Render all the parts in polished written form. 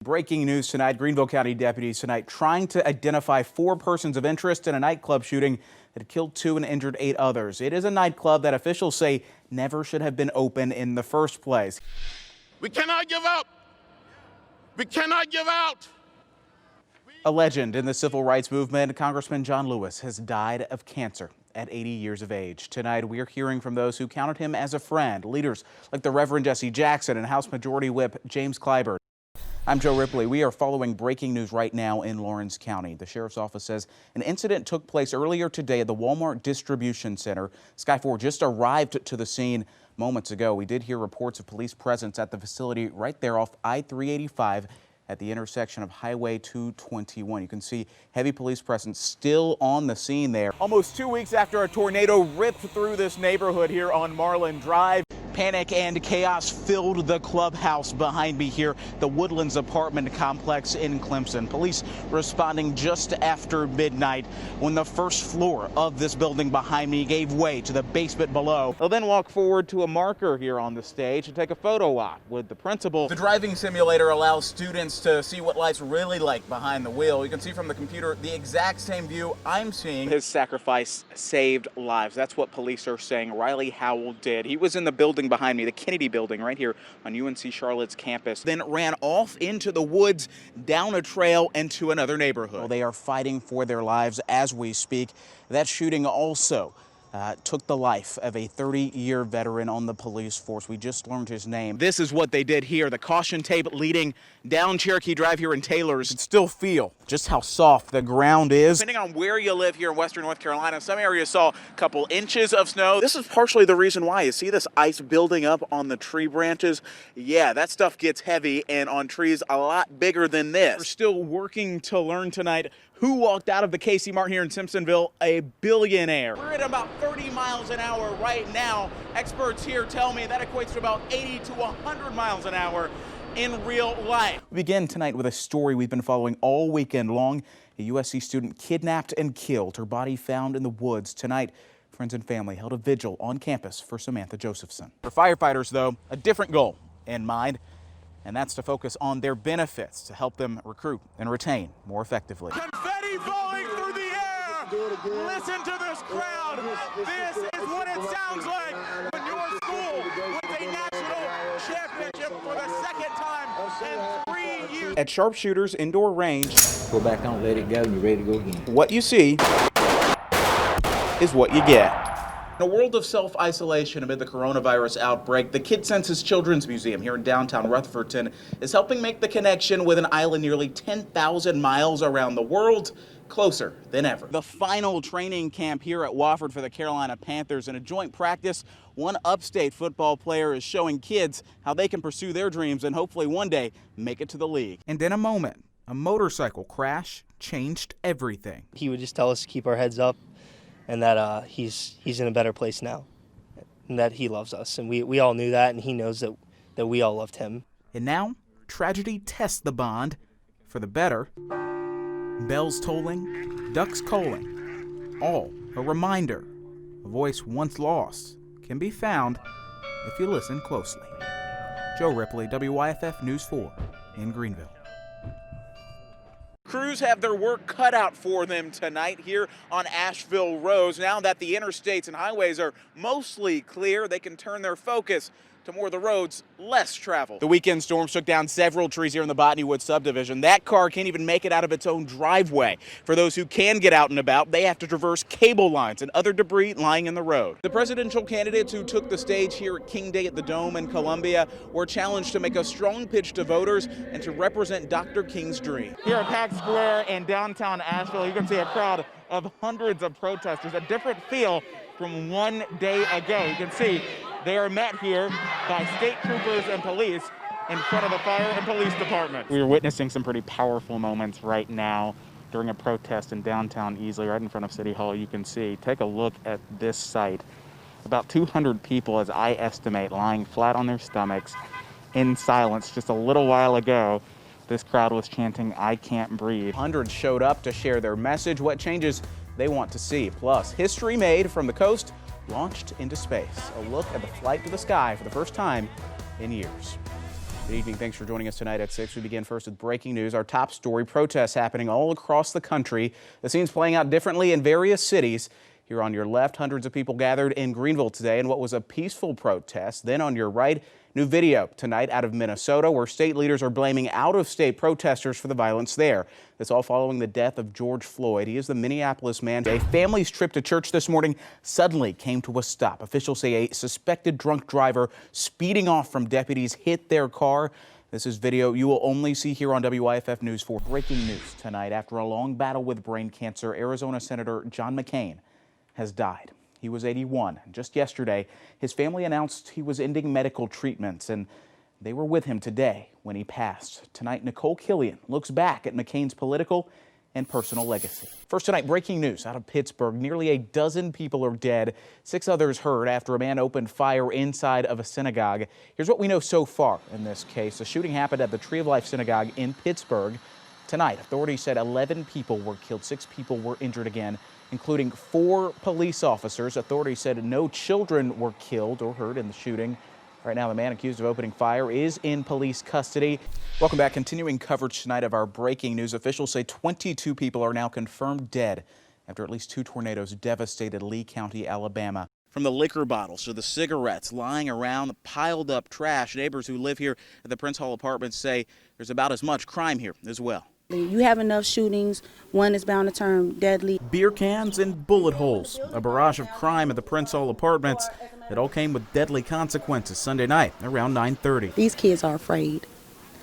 Breaking news tonight, Greenville County deputies tonight trying to identify 4 persons of interest in a nightclub shooting that killed 2 and injured 8 others. It is a nightclub that officials say never should have been open in the first place. We cannot give up. We cannot give out. A legend in the civil rights movement, Congressman John Lewis has died of cancer at 80 years of age. Tonight, we are hearing from those who counted him as a friend, leaders like the Reverend Jesse Jackson and House Majority Whip James Clyburn. I'm Joe Ripley. We are following breaking news right now in Lawrence County. The sheriff's office says an incident took place earlier today at the Walmart distribution center. Sky 4 just arrived to the scene moments ago. We did hear reports of police presence at the facility right there off I-385 at the intersection of Highway 221. You can see heavy police presence still on the scene there. Almost 2 weeks after a tornado ripped through this neighborhood here on Marlin Drive. Panic and chaos filled the clubhouse behind me here, the Woodlands apartment complex in Clemson. Police responding just after midnight when the first floor of this building behind me gave way to the basement below. They'll then walk forward to a marker here on the stage and take a photo op with the principal. The driving simulator allows students to see what life's really like behind the wheel. You can see from the computer the exact same view I'm seeing. His sacrifice saved lives. That's what police are saying Riley Howell did. He was in the building behind me, the Kennedy building right here on UNC Charlotte's campus, then ran off into the woods, down a trail, and to another neighborhood. Well, they are fighting for their lives as we speak. That shooting also took the life of a 30-year veteran on the police force. We just learned his name. This is what they did here. The caution tape leading down Cherokee Drive here in Taylor's. You can still feel just how soft the ground is. Depending on where you live here in western North Carolina, some areas saw a couple inches of snow. This is partially the reason why. You see this ice building up on the tree branches? Yeah, that stuff gets heavy and on trees a lot bigger than this. We're still working to learn tonight who walked out of the Casey Mart here in Simpsonville a billionaire. We're at about 30 miles an hour right now. Experts here tell me that equates to about 80 to 100 miles an hour in real life. We begin tonight with a story we've been following all weekend long. A USC student kidnapped and killed, her body found in the woods. Tonight, friends and family held a vigil on campus for Samantha Josephson. For firefighters, though, a different goal in mind, and that's to focus on their benefits to help them recruit and retain more effectively. Confetti falling through the air. Listen to this crowd. This is what it sounds like when your school wins a national championship for the second time in 3 years. At Sharpshooters Indoor Range, Go back on, let it go, and you're ready to go again. what you see is what you get. In a world of self-isolation amid the coronavirus outbreak, the Kid Census Children's Museum here in downtown Rutherfordton is helping make the connection with an island nearly 10,000 miles around the world closer than ever. The final training camp here at Wofford for the Carolina Panthers. In a joint practice, one upstate football player is showing kids how they can pursue their dreams and hopefully one day make it to the league. And in a moment, a motorcycle crash changed everything. He would just tell us to keep our heads up and that he's in a better place now and that he loves us. And we all knew that, and he knows that we all loved him. And now, tragedy tests the bond for the better. Bells tolling, ducks calling, all a reminder a voice once lost can be found if you listen closely. Joe Ripley, WYFF News 4 in Greenville. Crews have their work cut out for them tonight here on Asheville Road. Now that the interstates and highways are mostly clear, they can turn their focus to more of the roads less traveled. The weekend storms took down several trees here in the Botany Woods subdivision. That car can't even make it out of its own driveway. For those who can get out and about, they have to traverse cable lines and other debris lying in the road. The presidential candidates who took the stage here at King Day at the Dome in Columbia were challenged to make a strong pitch to voters and to represent Dr. King's dream. Here at Pack Square in downtown Asheville, you can see a crowd of hundreds of protesters, a different feel from one day ago. You can see they are met here by state troopers and police in front of the fire and police department. We are witnessing some pretty powerful moments right now during a protest in downtown Easley, right in front of City Hall. You can see, take a look at this site. About 200 people, as I estimate, lying flat on their stomachs in silence. Just a little while ago, this crowd was chanting, "I can't breathe." Hundreds showed up to share their message, what changes they want to see. Plus, history made from the coast launched into space. A look at the flight to the sky for the first time in years. Good evening. Thanks for joining us tonight at 6. We begin first with breaking news. Our top story: protests happening all across the country. The scenes playing out differently in various cities. Here on your left, hundreds of people gathered in Greenville today in what was a peaceful protest. Then on your right, new video tonight out of Minnesota, where state leaders are blaming out-of-state protesters for the violence there. This all following the death of George Floyd. He is the Minneapolis man. A family's trip to church this morning suddenly came to a stop. Officials say a suspected drunk driver speeding off from deputies hit their car. This is video you will only see here on WYFF News 4. Breaking news tonight: after a long battle with brain cancer, Arizona Senator John McCain has died. He was 81. Just yesterday, his family announced he was ending medical treatments, and they were with him today when he passed. Tonight, Nicole Killian looks back at McCain's political and personal legacy. First tonight, breaking news out of Pittsburgh. Nearly a dozen people are dead. 6 others hurt after a man opened fire inside of a synagogue. Here's what we know so far in this case. The shooting happened at the Tree of Life Synagogue in Pittsburgh. Tonight, authorities said 11 people were killed. 6 people were injured again, including 4 police officers. Authorities said no children were killed or hurt in the shooting. Right now, the man accused of opening fire is in police custody. Welcome back. Continuing coverage tonight of our breaking news. Officials say 22 people are now confirmed dead after at least 2 tornadoes devastated Lee County, Alabama. From the liquor bottles to the cigarettes lying around, piled up trash, neighbors who live here at the Prince Hall Apartments say there's about as much crime here as well. You have enough shootings, one is bound to turn deadly. Beer cans and bullet holes, a barrage of crime at the Prince Hall Apartments. It all came with deadly consequences Sunday night around 9:30. These kids are afraid.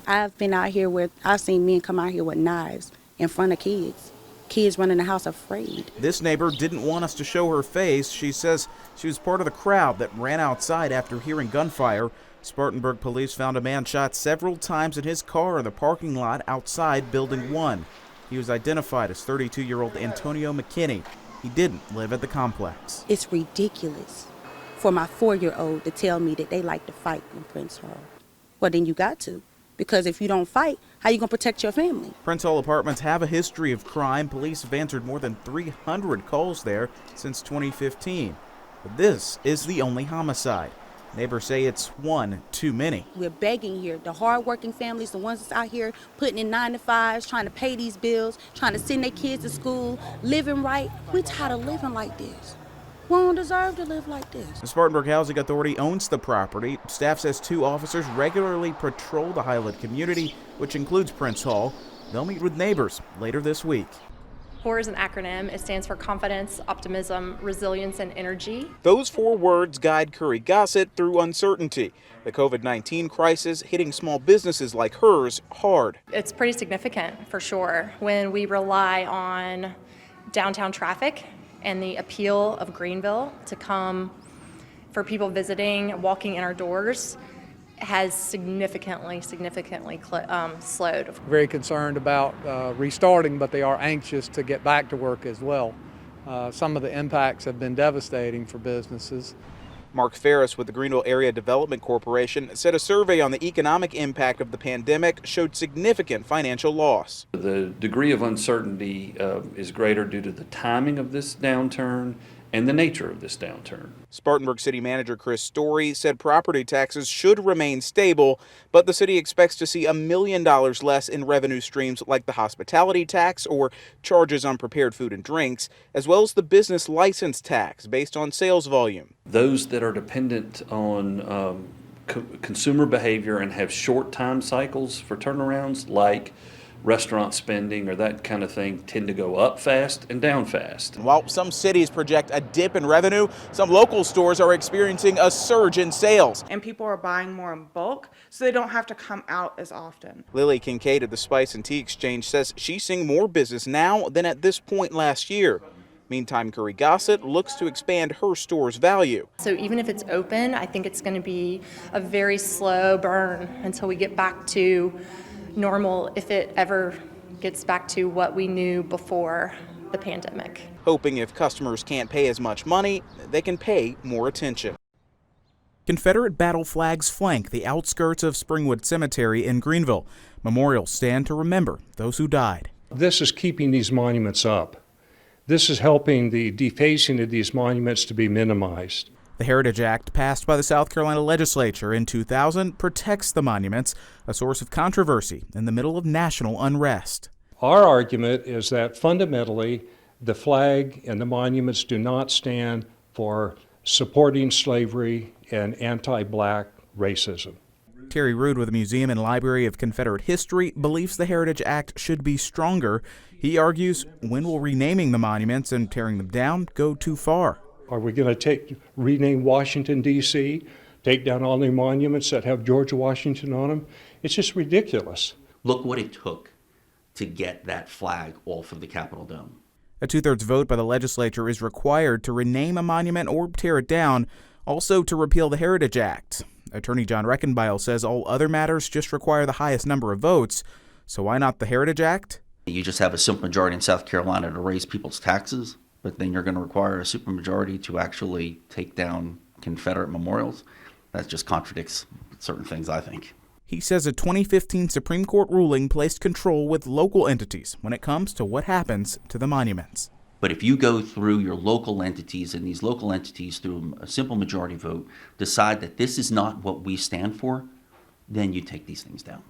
I've been out here where I've seen men come out here with knives in front of kids. Kids running the house afraid. This neighbor didn't want us to show her face. She says she was part of the crowd that ran outside after hearing gunfire. Spartanburg police found a man shot several times in his car in the parking lot outside Building 1. He was identified as 32-year-old Antonio McKinney. He didn't live at the complex. It's ridiculous for my 4-year-old to tell me that they like to fight in Prince Hall. Well, then you got to. Because if you don't fight, how you going to protect your family? Prince Hall Apartments have a history of crime. Police have answered more than 300 calls there since 2015. But this is the only homicide. Neighbors say it's one too many. We're begging here, the hard-working families, the ones that's out here putting in 9 to 5s, trying to pay these bills, trying to send their kids to school, living right. We're tired of living like this. We don't deserve to live like this. The Spartanburg Housing Authority owns the property. Staff says 2 officers regularly patrol the Highland community, which includes Prince Hall. They'll meet with neighbors later this week. CORE is an acronym. It stands for confidence, optimism, resilience, and energy. Those 4 words guide Curry Gossett through uncertainty. The COVID-19 crisis hitting small businesses like hers hard. It's pretty significant for sure when we rely on downtown traffic and the appeal of Greenville to come for people visiting, walking in our doors has significantly slowed. Very concerned about restarting, but they are anxious to get back to work as well. Some of the impacts have been devastating for businesses. Mark Ferris with the Greenville Area Development Corporation said a survey on the economic impact of the pandemic showed significant financial loss. The degree of uncertainty is greater due to the timing of this downturn and the nature of this downturn. Spartanburg City Manager Chris Story said property taxes should remain stable, but the city expects to see $1 million less in revenue streams like the hospitality tax or charges on prepared food and drinks, as well as the business license tax based on sales volume. Those that are dependent on consumer behavior and have short time cycles for turnarounds, like restaurant spending or that kind of thing, tend to go up fast and down fast. While some cities project a dip in revenue, some local stores are experiencing a surge in sales. And people are buying more in bulk, so they don't have to come out as often. Lily Kincaid of the Spice and Tea Exchange says she's seeing more business now than at this point last year. Meantime, Curry Gossett looks to expand her store's value. So even if it's open, I think it's going to be a very slow burn until we get back to normal, if it ever gets back to what we knew before the pandemic. Hoping if customers can't pay as much money, they can pay more attention. Confederate battle flags flank the outskirts of Springwood Cemetery in Greenville. Memorials stand to remember those who died. This is keeping these monuments up. This is helping the defacing of these monuments to be minimized. The Heritage Act, passed by the South Carolina legislature in 2000, protects the monuments, a source of controversy in the middle of national unrest. Our argument is that fundamentally, the flag and the monuments do not stand for supporting slavery and anti-black racism. Terry Rood with the Museum and Library of Confederate History believes the Heritage Act should be stronger. He argues, when will renaming the monuments and tearing them down go too far? Are we going to rename Washington, D.C., take down all the monuments that have George Washington on them? It's just ridiculous. Look what it took to get that flag off of the Capitol Dome. A 2/3 vote by the legislature is required to rename a monument or tear it down, also to repeal the Heritage Act. Attorney John Reckenbile says all other matters just require the highest number of votes, so why not the Heritage Act? You just have a simple majority in South Carolina to raise people's taxes, but then you're going to require a supermajority to actually take down Confederate memorials. That just contradicts certain things, I think. He says a 2015 Supreme Court ruling placed control with local entities when it comes to what happens to the monuments. But if you go through your local entities, and these local entities, through a simple majority vote, decide that this is not what we stand for, then you take these things down.